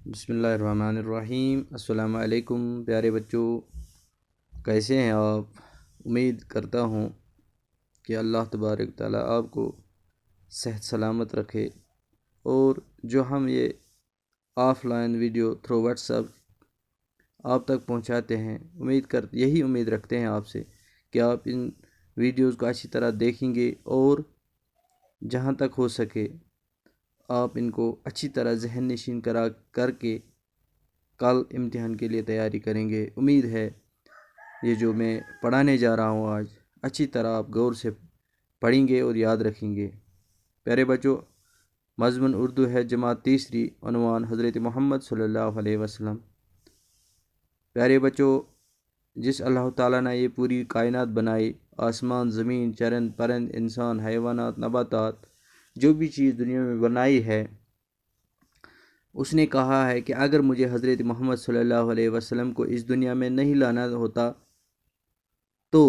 بسم اللہ الرحمن الرحیم۔ السلام علیکم پیارے بچوں، کیسے ہیں آپ؟ امید کرتا ہوں کہ اللہ تبارک تعالیٰ آپ کو صحت سلامت رکھے، اور جو ہم یہ of line video through what's app آپ تک پہنچاتے ہیں، یہی امید رکھتے ہیں آپ سے کہ آپ ان ویڈیوز کو اچھی طرح دیکھیں گے اور جہاں تک ہو سکے آپ ان کو اچھی طرح ذہن نشین کر کے کل امتحان کے لیے تیاری کریں گے۔ امید ہے یہ جو میں پڑھانے جا رہا ہوں آج اچھی طرح آپ غور سے پڑھیں گے اور یاد رکھیں گے۔ پیارے بچوں، مضمون اردو ہے جماعت تیسری، عنوان حضرت محمد صلی اللہ علیہ وسلم۔ پیارے بچوں، جس اللہ تعالیٰ نے یہ پوری کائنات بنائی، آسمان، زمین، چرند پرند، انسان، حیوانات، نباتات، جو بھی چیز دنیا میں بنائی ہے، اس نے کہا ہے کہ اگر مجھے حضرت محمد صلی اللہ علیہ وسلم کو اس دنیا میں نہیں لانا ہوتا تو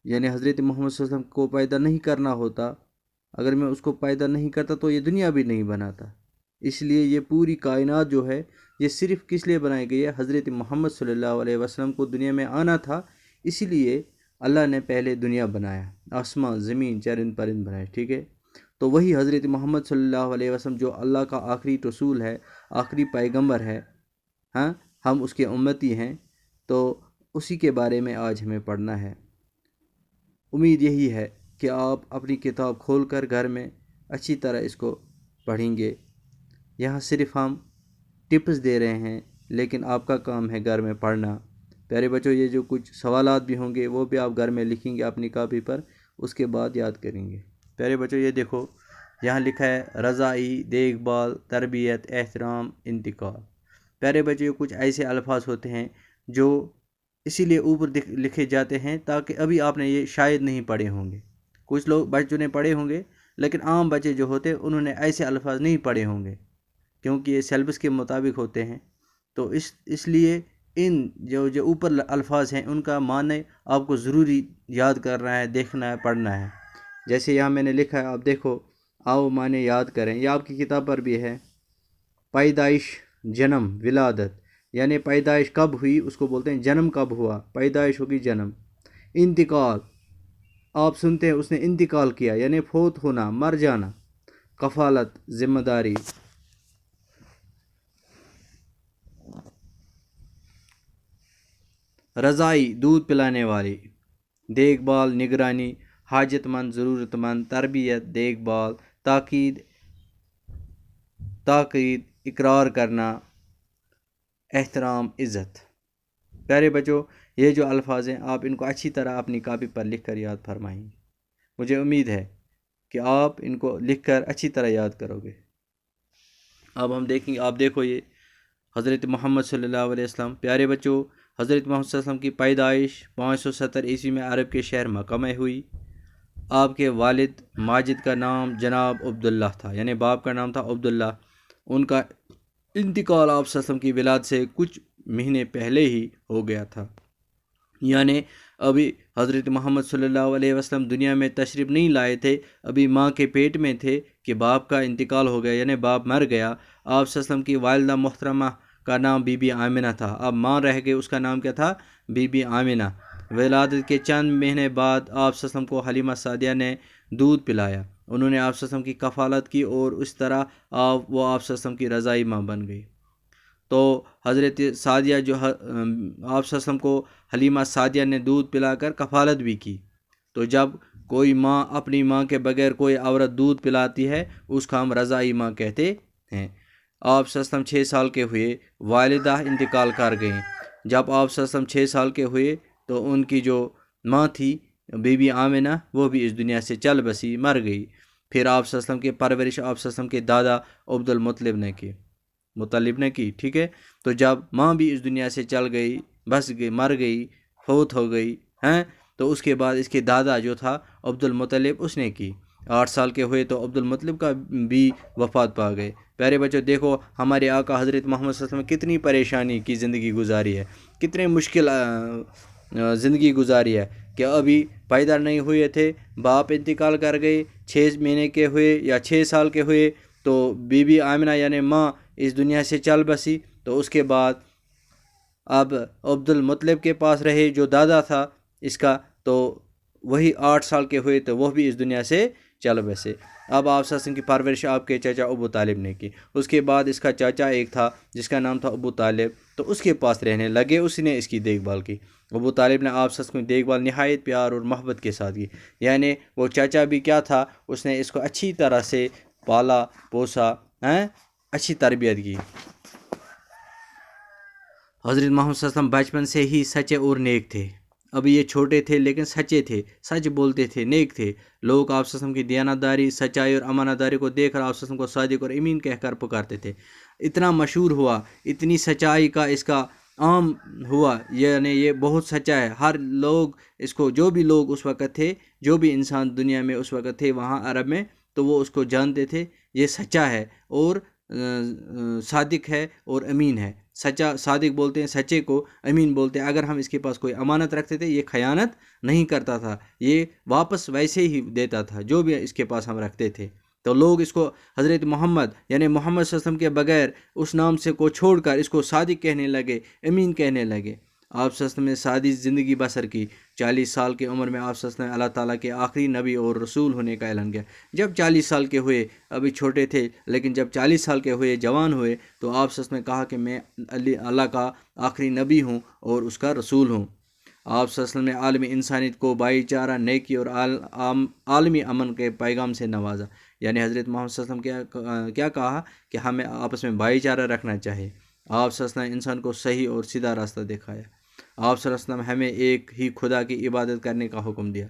یعنی حضرت محمد صلی اللہ علیہ وسلم کو پیدا نہیں کرنا ہوتا، اگر میں اس کو پیدا نہیں کرتا تو یہ دنیا بھی نہیں بناتا۔ اس لیے یہ پوری کائنات جو ہے یہ صرف کس لیے بنائی گئی ہے؟ حضرت محمد صلی اللہ علیہ وسلم کو دنیا میں آنا تھا، اسی لیے اللہ نے پہلے دنیا بنایا، آسمان، زمین، چرند پرند بنائے، ٹھیک ہے؟ تو وہی حضرت محمد صلی اللہ علیہ وسلم جو اللہ کا آخری رسول ہے، آخری پیغمبر ہے، ہم اس کے امتی ہیں، تو اسی کے بارے میں آج ہمیں پڑھنا ہے۔ امید یہی ہے کہ آپ اپنی کتاب کھول کر گھر میں اچھی طرح اس کو پڑھیں گے۔ یہاں صرف ہم ٹپس دے رہے ہیں، لیکن آپ کا کام ہے گھر میں پڑھنا۔ پیارے بچوں، یہ جو کچھ سوالات بھی ہوں گے وہ بھی آپ گھر میں لکھیں گے اپنی کاپی پر، اس کے بعد یاد کریں گے۔ پیارے بچوں، یہ دیکھو یہاں لکھا ہے رضائی، دیکھ بھال، تربیت، احترام، انتقال۔ پیارے بچوں، یہ کچھ ایسے الفاظ ہوتے ہیں جو اسی لیے اوپر لکھے جاتے ہیں تاکہ ابھی آپ نے یہ شاید نہیں پڑھے ہوں گے۔ کچھ لوگ بچوں نے پڑھے ہوں گے، لیکن عام بچے جو ہوتے ہیں انہوں نے ایسے الفاظ نہیں پڑھے ہوں گے، کیونکہ یہ سیلبس کے مطابق ہوتے ہیں۔ تو اس لیے ان جو اوپر الفاظ ہیں ان کا معنی آپ کو ضروری یاد کرنا ہے، دیکھنا ہے، پڑھنا ہے۔ جیسے یہاں میں نے لکھا ہے، آپ دیکھو، آؤ معنی یاد کریں، یہ آپ کی کتاب پر بھی ہے۔ پیدائش، جنم، ولادت، یعنی پیدائش کب ہوئی اس کو بولتے ہیں جنم کب ہوا، پیدائش ہوگی جنم۔ انتقال، آپ سنتے ہیں اس نے انتقال کیا، یعنی فوت ہونا، مر جانا۔ کفالت، ذمہ داری۔ رضائی، دودھ پلانے والی۔ دیکھ بھال، نگرانی، حاجت مند، ضرورت مند۔ تربیت، دیکھ بھال۔ تاکید، اقرار کرنا۔ احترام، عزت۔ پیارے بچوں، یہ جو الفاظ ہیں آپ ان کو اچھی طرح اپنی کاپی پر لکھ کر یاد فرمائیں گے۔ مجھے امید ہے کہ آپ ان کو لکھ کر اچھی طرح یاد کرو گے۔ اب ہم دیکھیں گے، آپ دیکھو یہ حضرت محمد صلی اللہ علیہ وسلم۔ پیارے بچوں، حضرت محمد صلی اللہ علیہ وسلم کی پیدائش 570 عیسوی میں عرب کے شہر مکہ میں ہوئی۔ آپ کے والد ماجد کا نام جناب عبداللہ تھا، یعنی باپ کا نام تھا عبداللہ۔ ان کا انتقال آپ صلی اللہ علیہ وسلم کی ولادت سے کچھ مہینے پہلے ہی ہو گیا تھا، یعنی ابھی حضرت محمد صلی اللہ علیہ وسلم دنیا میں تشریف نہیں لائے تھے، ابھی ماں کے پیٹ میں تھے کہ باپ کا انتقال ہو گیا، یعنی باپ مر گیا۔ آپ صلی اللہ علیہ وسلم کی والدہ محترمہ کا نام بی بی آمنہ تھا، اب ماں رہ گئی، اس کا نام کیا تھا؟ بی بی آمنہ۔ ولادت کے چند مہینے بعد آپ صلی اللہ علیہ وسلم کو حلیمہ سعدیہ نے دودھ پلایا، انہوں نے آپ صلی اللہ علیہ وسلم کی کفالت کی، اور اس طرح وہ آپ صلی اللہ علیہ وسلم کی رضائی ماں بن گئی۔ تو حضرت سعدیہ جو آپ صلی اللہ علیہ وسلم کو حلیمہ سعدیہ نے دودھ پلا کر کفالت بھی کی۔ تو جب کوئی ماں اپنی ماں کے بغیر کوئی عورت دودھ پلاتی ہے اس کا ہم رضائی ماں کہتے ہیں۔ آپ صلی اللہ علیہ وسلم 6 سال کے ہوئے، والدہ انتقال کر گئیں۔ جب آپ صلی اللہ علیہ وسلم 6 سال کے ہوئے تو ان کی جو ماں تھی بی بی آمنہ وہ بھی اس دنیا سے چل بسی، مر گئی۔ پھر آپ صلی اللہ علیہ وسلم کی پرورش آپ صلی اللہ علیہ وسلم کے دادا عبدالمطلب نے کی، ٹھیک ہے؟ تو جب ماں بھی اس دنیا سے چل گئی، بس گئی، مر گئی، فوت ہو گئی، تو اس کے بعد اس کے دادا جو تھا عبدالمطلب اس نے کی۔ 8 سال کے ہوئے تو عبدالمطلب کا بھی وفات پا گئے۔ پیارے بچوں، دیکھو ہمارے آقا حضرت محمد صلی اللہ علیہ وسلم کتنی پریشانی کی زندگی گزاری ہے، کتنے مشکل زندگی گزاری ہے کہ ابھی پیدا نہیں ہوئے تھے، باپ انتقال کر گئے، 6 مہینے کے ہوئے یا 6 سال کے ہوئے تو بی بی آمنہ یعنی ماں اس دنیا سے چل بسی، تو اس کے بعد اب عبد المطلب کے پاس رہے جو دادا تھا اس کا، تو وہی 8 سال کے ہوئے تو وہ بھی اس دنیا سے چل بسے۔ اب آپ صلی اللہ علیہ وسلم کی پرورش آپ کے چچا ابو طالب نے کی۔ اس کے بعد اس کا چاچا ایک تھا جس کا نام تھا ابو طالب، تو اس کے پاس رہنے لگے، اس نے اس کی دیکھ بھال کی۔ ابو طالب نے آپ صلی اللہ علیہ وسلم کی دیکھ بھال نہایت پیار اور محبت کے ساتھ کی، یعنی وہ چاچا بھی کیا تھا، اس نے اس کو اچھی طرح سے پالا پوسا، اچھی تربیت کی۔ حضرت محمد صلی اللہ علیہ وسلم بچپن سے ہی سچے اور نیک تھے۔ ابھی یہ چھوٹے تھے لیکن سچے تھے، سچ بولتے تھے، نیک تھے۔ لوگ آپ صلی اللہ علیہ وسلم کی دیانتداری، سچائی اور امانت داری کو دیکھ کر آپ صلی اللہ علیہ وسلم کو صادق اور امین کہہ کر پکارتے تھے۔ اتنا مشہور ہوا، اتنی سچائی کا اس کا عام ہوا، یعنی یہ بہت سچا ہے۔ ہر لوگ اس کو، جو بھی لوگ اس وقت تھے، جو بھی انسان دنیا میں اس وقت تھے وہاں عرب میں، تو وہ اس کو جانتے تھے یہ سچا ہے اور صادق ہے اور امین ہے۔ سچا، صادق بولتے ہیں سچے کو، امین بولتے ہیں اگر ہم اس کے پاس کوئی امانت رکھتے تھے یہ خیانت نہیں کرتا تھا، یہ واپس ویسے ہی دیتا تھا جو بھی اس کے پاس ہم رکھتے تھے۔ تو لوگ اس کو حضرت محمد یعنی محمد صلی اللہ علیہ وسلم کے بغیر اس نام سے کو چھوڑ کر اس کو صادق کہنے لگے، امین کہنے لگے۔ آپ صلی اللہ علیہ وسلم نے سادی زندگی بسر کی۔ 40 سال کی عمر میں آپ صلی اللہ علیہ وسلم نے اللہ تعالیٰ کے آخری نبی اور رسول ہونے کا اعلان کیا۔ جب 40 سال کے ہوئے، ابھی چھوٹے تھے لیکن جب 40 سال کے ہوئے، جوان ہوئے، تو آپ صلی اللہ علیہ وسلم نے کہا کہ میں اللہ کا آخری نبی ہوں اور اس کا رسول ہوں۔ آپ صلی اللہ علیہ وسلم نے عالمی انسانیت کو بھائی چارہ، نیکی اور عالمی امن کے پیغام سے نوازا، یعنی حضرت محمد صلی اللہ علیہ وسلم کیا کہا کہ ہمیں آپس میں بھائی چارہ رکھنا چاہیے۔ آپ صلی اللہ علیہ وسلم نے انسان کو صحیح اور سیدھا راستہ دکھایا۔ آپ صلی اللہ علیہ وسلم ہمیں ایک ہی خدا کی عبادت کرنے کا حکم دیا،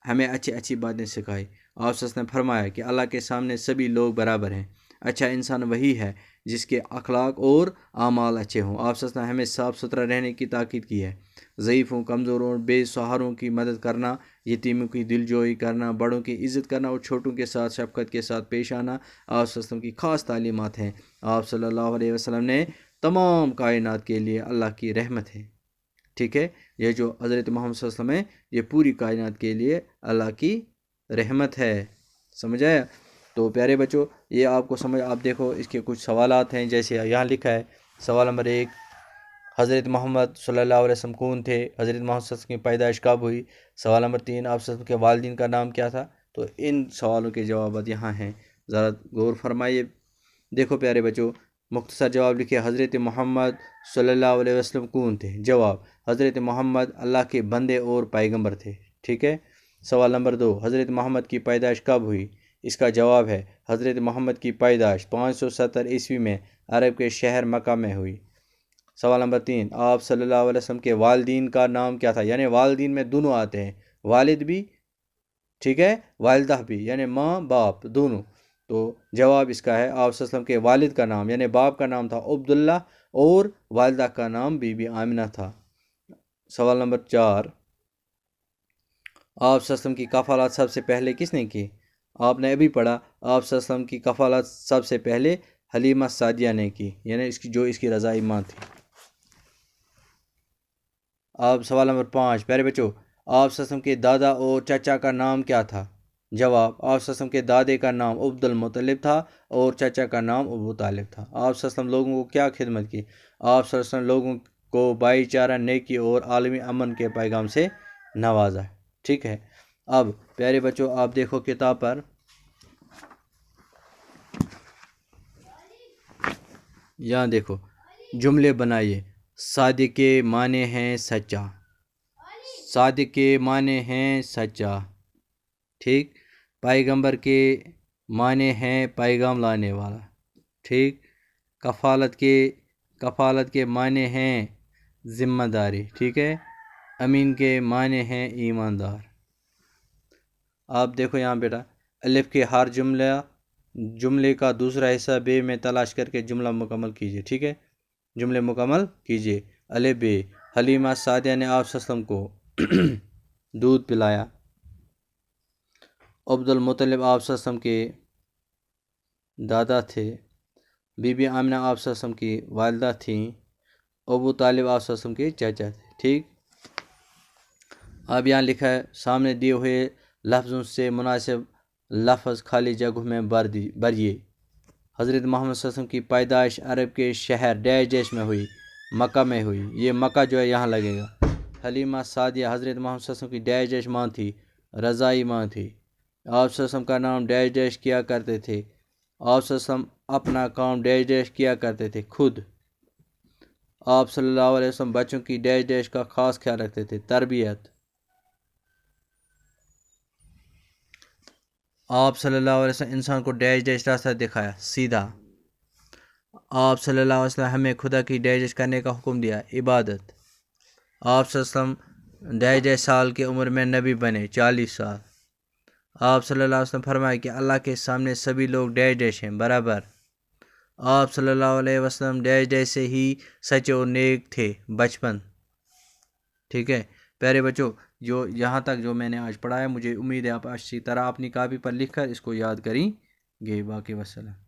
ہمیں اچھی باتیں سکھائی۔ آپ صلی اللہ علیہ وسلم نے فرمایا کہ اللہ کے سامنے سبھی لوگ برابر ہیں۔ اچھا انسان وہی ہے جس کے اخلاق اور اعمال اچھے ہوں۔ آپ صلی اللہ علیہ وسلم ہمیں صاف ستھرا رہنے کی تاکید کی ہے۔ ضعیفوں، کمزوروں اور بے سہاروں کی مدد کرنا، یتیموں کی دلجوئی کرنا، بڑوں کی عزت کرنا اور چھوٹوں کے ساتھ شفقت کے ساتھ پیش آنا آپ صلی اللہ علیہ وسلم کی خاص تعلیمات ہیں۔ آپ صلی اللہ علیہ وسلم نے تمام کائنات کے لیے اللہ کی رحمت ہے، ٹھیک ہے؟ یہ جو حضرت محمد صلی اللہ علیہ وسلم ہے یہ پوری کائنات کے لیے اللہ کی رحمت ہے، سمجھ آیا؟ تو پیارے بچوں یہ آپ کو سمجھ، آپ دیکھو اس کے کچھ سوالات ہیں، جیسے یہاں لکھا ہے سوال نمبر 1، حضرت محمد صلی اللہ علیہ وسلم کون تھے؟ حضرت محمد صلی اللہ علیہ وسلم کی پیدائش کب ہوئی؟ سوال نمبر 3، آپ صلی اللہ علیہ وسلم کے والدین کا نام کیا تھا؟ تو ان سوالوں کے جوابات یہاں ہیں، ذرا غور فرمائیے۔ دیکھو پیارے بچوں، مختصر جواب لکھے، حضرت محمد صلی اللہ علیہ وسلم کون تھے؟ جواب، حضرت محمد اللہ کے بندے اور پیغمبر تھے، ٹھیک ہے؟ سوال نمبر 2، حضرت محمد کی پیدائش کب ہوئی؟ اس کا جواب ہے حضرت محمد کی پیدائش 570 عیسوی میں عرب کے شہر مکہ میں ہوئی۔ سوال نمبر 3، آپ صلی اللہ علیہ وسلم کے والدین کا نام کیا تھا؟ یعنی والدین میں دونوں آتے ہیں، والد بھی، ٹھیک ہے، والدہ بھی، یعنی ماں باپ دونوں۔ تو جواب اس کا ہے آپ صلی اللہ علیہ وسلم کے والد کا نام یعنی باپ کا نام تھا عبداللہ اور والدہ کا نام بی بی آمنہ تھا۔ سوال نمبر 4، آپ صلی اللہ علیہ وسلم کی کفالت سب سے پہلے کس نے کی؟ آپ نے ابھی پڑھا، آپ صلی اللہ علیہ وسلم کی کفالت سب سے پہلے حلیمہ سعدیہ نے کی، یعنی اس کی رضائی ماں تھی۔ آپ سوال نمبر 5، پیارے بچوں، آپ صلی اللہ علیہ وسلم کے دادا اور چچا کا نام کیا تھا؟ جواب، آپ صلی اللہ علیہ وسلم کے دادے کا نام عبد المطلب تھا اور چچا کا نام ابو طالب تھا۔ آپ صلی اللہ علیہ وسلم لوگوں کو کیا خدمت کی؟ آپ صلی اللہ علیہ وسلم لوگوں کو بھائی چارہ، نیکی اور عالمی امن کے پیغام سے نوازا، ٹھیک ہے؟ اب پیارے بچوں آپ دیکھو کتاب پر، یہاں دیکھو جملے بنائیے۔ صادق کے معنی ہیں سچا، صادق کے معنی ہیں سچا، ٹھیک؟ پیغمبر کے معنی ہیں پیغام لانے والا، ٹھیک؟ کفالت کے معنی ہیں ذمہ داری، ٹھیک ہے؟ امین کے معنی ہیں ایماندار۔ آپ دیکھو یہاں بیٹا، الف کے ہر جملے کا دوسرا حصہ بے میں تلاش کر کے جملہ مکمل کیجیے، ٹھیک ہے؟ جملے مکمل کیجیے۔ الف بے، حلیمہ سعدیہ نے آپ صلی اللہ علیہ وسلم کو دودھ پلایا۔ عبد المطلب آپ صلی اللہ علیہ وسلم کے دادا تھے۔ بی بی آمنہ آپ صلی اللہ علیہ وسلم کی والدہ تھیں۔ ابو طالب آپ صلی اللہ علیہ وسلم کے چاچا تھے، ٹھیک؟ اب یہاں لکھا ہے سامنے دیے ہوئے لفظوں سے مناسب لفظ خالی جگہوں میں بھریے۔ حضرت محمد صلی اللہ علیہ وسلم کی پیدائش عرب کے شہر ڈیش ڈیش میں ہوئی، مکہ میں ہوئی۔ یہ مکہ جو ہے یہاں لگے گا۔ حلیمہ سعدیہ حضرت محمد صلی اللہ علیہ وسلم کی ڈیش ڈیش ماں تھی، رضائی ماں تھی۔ آپ صلی اللہ علیہ وسلم کا نام ڈیش ڈیش کیا کرتے تھے۔ آپ صلی اللہ علیہ وسلم اپنا کام ڈیش ڈیش کیا کرتے تھے خود۔ آپ صلی اللہ علیہ وسلم بچوں کی ڈیش ڈیش کا خاص خیال رکھتے تھے، تربیت۔ آپ صلی اللہ علیہ وسلم انسان کو ڈیش ڈیش راستہ دکھایا، سیدھا۔ آپ صلی اللہ علیہ وسلم ہمیں خدا کی ڈیش ڈیش کرنے کا حکم دیا، عبادت۔ آپ صلی اللہ علیہ وسلم ڈیش ڈیش سال کی عمر میں نبی بنے، 40 سال۔ آپ صلی اللہ علیہ وسلم فرمایا کہ اللہ کے سامنے سبھی لوگ ڈیش ڈیش ہیں، برابر۔ آپ صلی اللہ علیہ وسلم ڈیش ڈیش سے ہی سچے اور نیک تھے بچپن۔ ٹھیک ہے پیارے بچوں، جو یہاں تک جو میں نے آج پڑھایا، مجھے امید ہے آپ اچھی طرح اپنی کاپی پر لکھ کر اس کو یاد کریں گے۔ باقی وسلام۔